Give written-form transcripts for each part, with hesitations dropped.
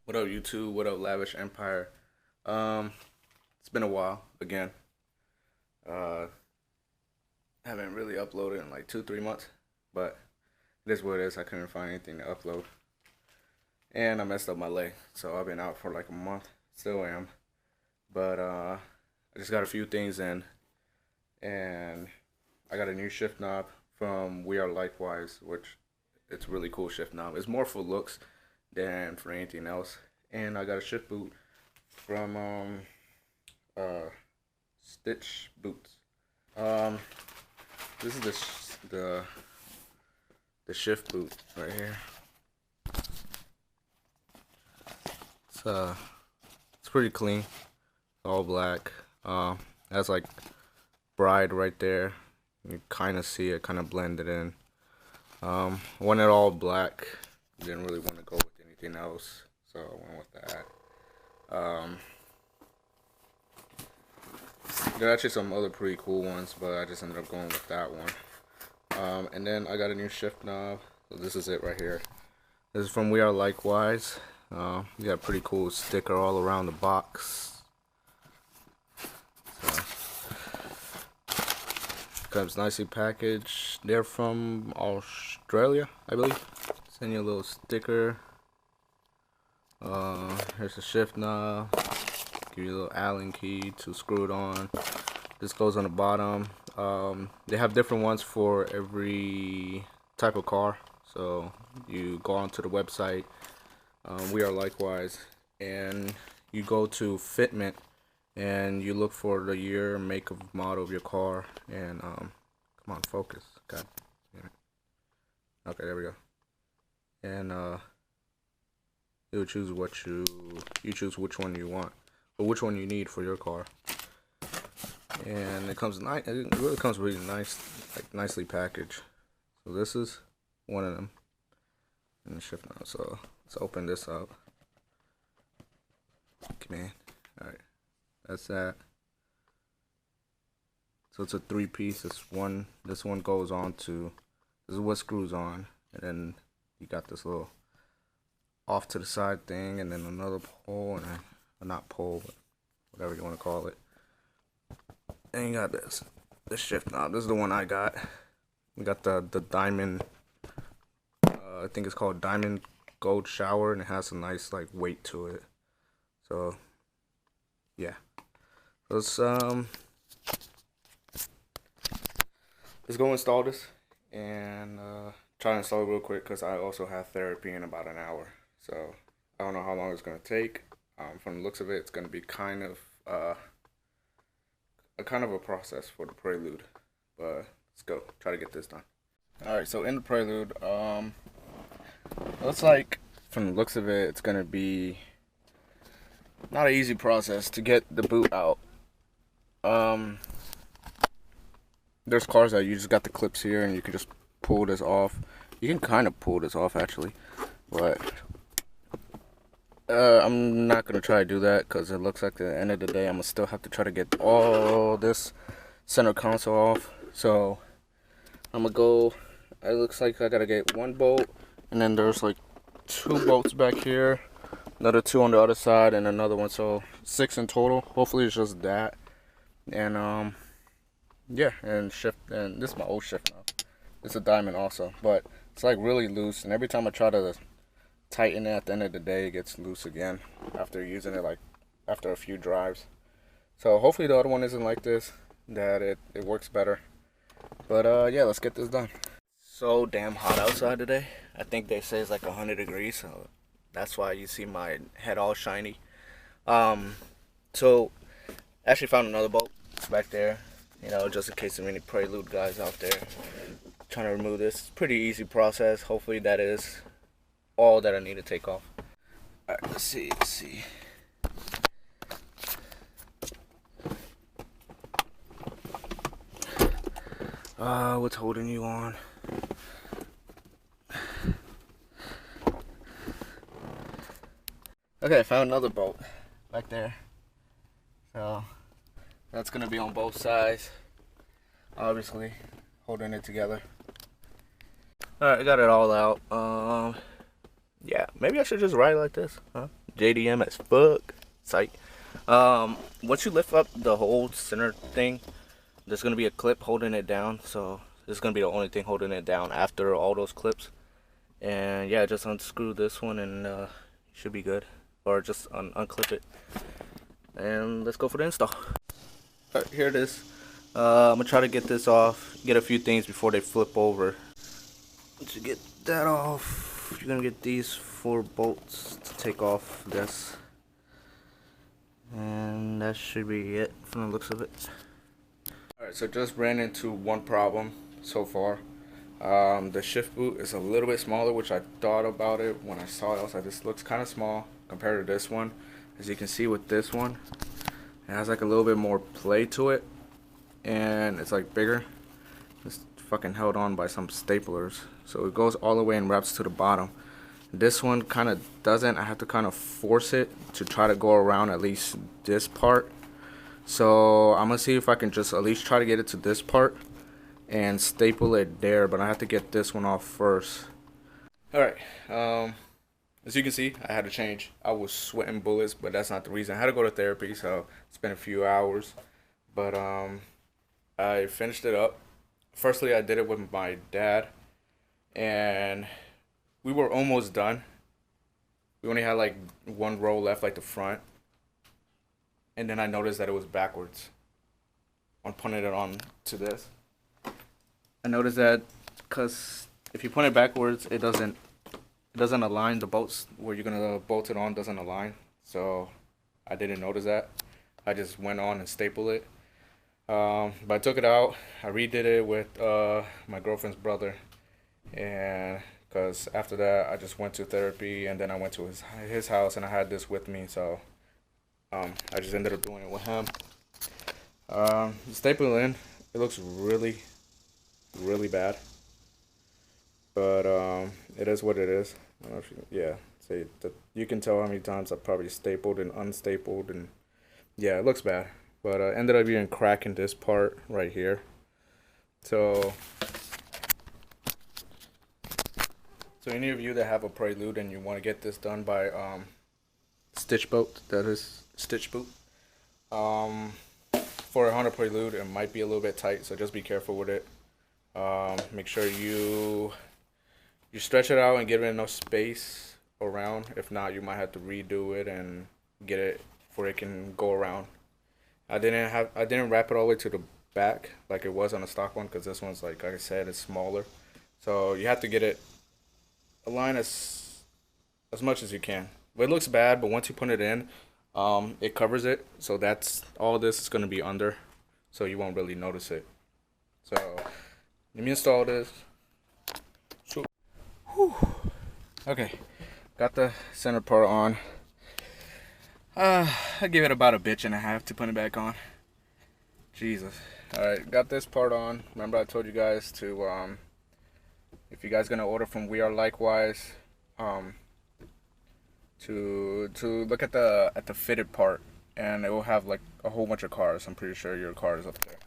What up, YouTube? What up, LavishEmpire? It's been a while again. Uh, haven't really uploaded in like 2, 3 months, but it is what it is. I couldn't find anything to upload, and I messed up my leg, so I've been out for like a month. Still am, but I just got a few things in, and I got a new shift knob from Wearelikewise, which it's a really cool shift knob. It's more for looks than for anything else. And I got a shift boot from Stitch Boots. This is the shift boot right here. It's pretty clean, all black. Has like bride right there. You kind of see it, kind of blended in. When it all black, didn't really want to go with anything else, so I went with that. There are actually some other pretty cool ones, but I just ended up going with that one. And then I got a new shift knob. So this is it right here. This is from Wearelikewise. You got a pretty cool sticker all around the box. So, comes nicely packaged. They're from Australia, I believe. Send you a little sticker. Here's the shift knob. Give you a little Allen key to screw it on. This goes on the bottom. They have different ones for every type of car. So you go onto the website, Wearelikewise, and you go to fitment, and you look for the year, make, of model of your car, and come on, focus. God damn it. Okay, there we go. And you'll choose what you choose which one you want, or which one you need for your car. And it comes nice. It really comes really nice, like nicely packaged. So this is one of them in the shift now. So let's open this up. Come in. All right, that's that. So it's a 3-piece. This one goes on to. This is what screws on, and then you got this little off to the side thing, and then another pole, and not pole, but whatever you want to call it. And you got this shift knob. This is the one I got. We got the diamond. I think it's called diamond gold shower, and it has a nice like weight to it. So yeah, let's go install this and try to install it real quick, because I also have therapy in about an hour. So I don't know how long it's gonna take. From the looks of it, it's gonna be kind of a process for the prelude. But let's go try to get this done. All right, so in the prelude, looks like from the looks of it, it's gonna be not an easy process to get the boot out. There's cars that you just got the clips here, and you can just pull this off. You can kind of pull this off actually, but I'm not gonna try to do that, because it looks like at the end of the day I'm gonna still have to try to get all this center console off. So I'm gonna go. It looks like I gotta get one bolt, and then there's like 2 bolts back here, another 2 on the other side, and another one. So 6 in total. Hopefully it's just that. And yeah, and shift. And this is my old shift now. It's a diamond also, but it's like really loose, and every time I try to tighten it at the end of the day, it gets loose again after using it, like after a few drives. So hopefully the other one isn't like this, that it works better. But yeah, let's get this done. So damn hot outside today. I think they say it's like 100 degrees, so that's why you see my head all shiny. So actually found another bolt. It's back there, you know, just in case there are any prelude guys out there trying to remove this. It's a pretty easy process. Hopefully that is all that I need to take off. Alright, let's see. What's holding you on? Okay, I found another bolt back there. So that's gonna be on both sides, obviously, holding it together. Alright, I got it all out. Yeah, maybe I should just ride like this, huh? JDM as fuck. Psych. Once you lift up the whole center thing, there's gonna be a clip holding it down. So this is gonna be the only thing holding it down after all those clips. And yeah, just unscrew this one and you should be good. Or just unclip it. And let's go for the install. Alright, here it is. I'm gonna try to get this off, get a few things before they flip over. Once you get that off, you're gonna get these 4 bolts to take off this. And that should be it from the looks of it. Alright, so just ran into one problem so far. The shift boot is a little bit smaller, which I thought about it when I saw it. I was like, this looks kind of small compared to this one. As you can see with this one, it has like a little bit more play to it, and it's like bigger. It's fucking held on by some staplers, so it goes all the way and wraps to the bottom. This one kind of doesn't. I have to kind of force it to try to go around at least this part. So I'm gonna see if I can just at least try to get it to this part and staple it there, but I have to get this one off first. Alright, as you can see, I had to change. I was sweating bullets, but that's not the reason. I had to go to therapy, so it's been a few hours. But I finished it up. Firstly, I did it with my dad, and we were almost done. We only had like one row left, like the front. And then I noticed that it was backwards on putting it on to this. I noticed that because if you put it backwards, it doesn't align. The bolts where you're gonna bolt it on doesn't align. So I didn't notice that. I just went on and stapled it. But I took it out. I redid it with my girlfriend's brother, and because after that I just went to therapy, and then I went to his house, and I had this with me, so I just ended up doing it with him. Staple in, it looks really bad, but it is what it is. I don't know if you can tell how many times I probably stapled and unstapled, and yeah, it looks bad. But I ended up being cracking this part right here. So any of you that have a Prelude and you want to get this done by Stitch Boat, that is Stitch Boot. For a Honda Prelude, it might be a little bit tight, so just be careful with it. Make sure you stretch it out and give it enough space around. If not, you might have to redo it and get it where it can go around. I didn't wrap it all the way to the back like it was on the stock one, because this one's like I said, it's smaller. So you have to get it aligned as much as you can. But it looks bad, but once you put it in, it covers it. So that's all this is gonna be under, so you won't really notice it. So let me install this. So, okay, got the center part on. I give it about a bitch and a half to put it back on. Jesus. Alright, got this part on. Remember I told you guys to, if you guys gonna order from Wearelikewise, to look at the fitted part, and it will have like a whole bunch of cars. I'm pretty sure your car is up there.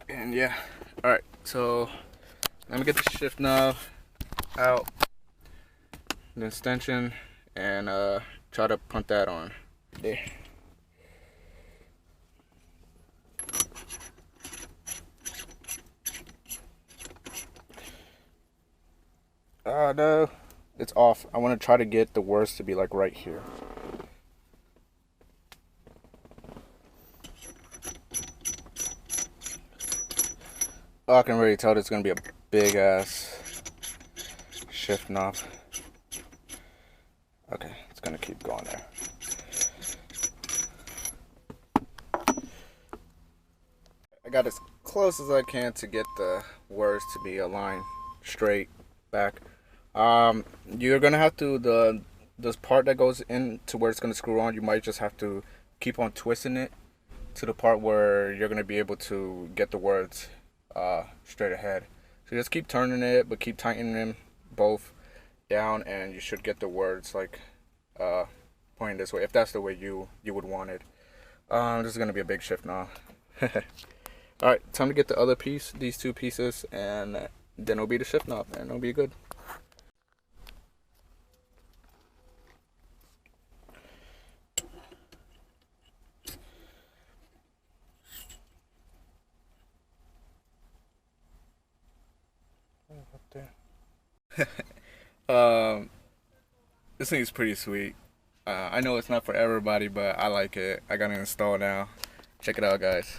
And yeah, alright, so let me get the shift knob out, the extension, and try to punt that on there. No, it's off. I want to try to get the worst to be like right here. Oh, I can already tell it's gonna be a big ass shift knob. Okay, it's gonna keep going there. I got as close as I can to get the words to be aligned straight back. You're gonna have to this part that goes in to where it's gonna screw on, you might just have to keep on twisting it to the part where you're gonna be able to get the words straight ahead. So just keep turning it, but keep tightening them both down, and you should get the words like pointing this way, if that's the way you would want it. This is gonna be a big shift now. Alright, time to get the other piece, these two pieces, and then it'll be the shift knob, and it'll be good. This thing is pretty sweet. I know it's not for everybody, but I like it. I got it installed now. Check it out, guys.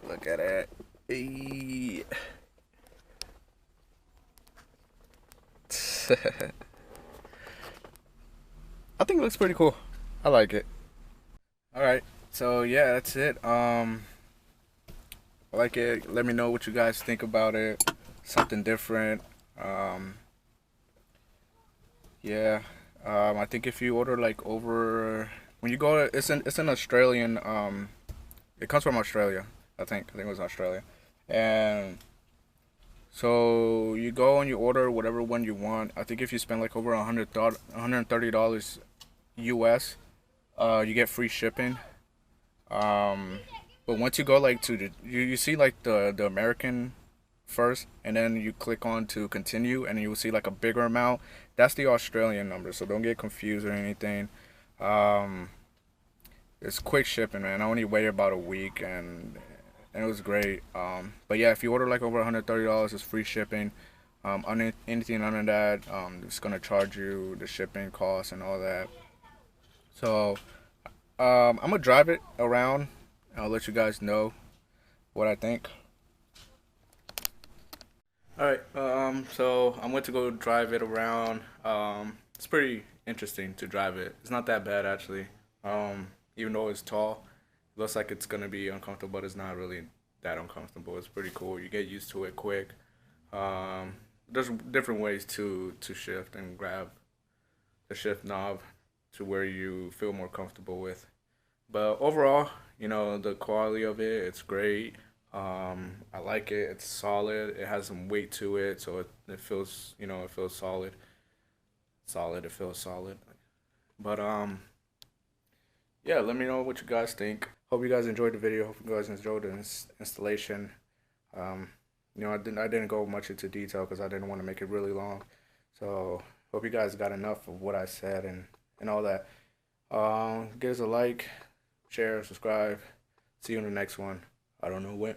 Look at it. Hey. I think it looks pretty cool. I like it. Alright, so yeah, that's it. I like it. Let me know what you guys think about it. Something different. Yeah. I think if you order like over when you go to it's an Australian it comes from Australia. I think it was Australia. And so you go and you order whatever one you want. I think if you spend like over $130 US, you get free shipping. But once you go like to you see like the American first, and then you click on to continue, and you will see like a bigger amount. That's the Australian number, so don't get confused or anything. Um, it's quick shipping, man. I only waited about a week, and it was great. But yeah, if you order like over $130, it's free shipping. Anything under that, it's gonna charge you the shipping costs and all that. So I'm gonna drive it around. I'll let you guys know what I think. Alright, so I'm going to go drive it around. It's pretty interesting to drive it. It's not that bad actually. Even though it's tall, it looks like it's gonna be uncomfortable, but it's not really that uncomfortable. It's pretty cool. You get used to it quick. There's different ways to shift and grab the shift knob to where you feel more comfortable with. But overall, the quality of it, it's great. I like it. It's solid. It has some weight to it, so it feels, it feels solid. Solid. It feels solid. But yeah. Let me know what you guys think. Hope you guys enjoyed the video. Hope you guys enjoyed the installation. Um, I didn't go much into detail because I didn't want to make it really long. So hope you guys got enough of what I said and all that. Give us a like, share, subscribe. See you in the next one. I don't know when.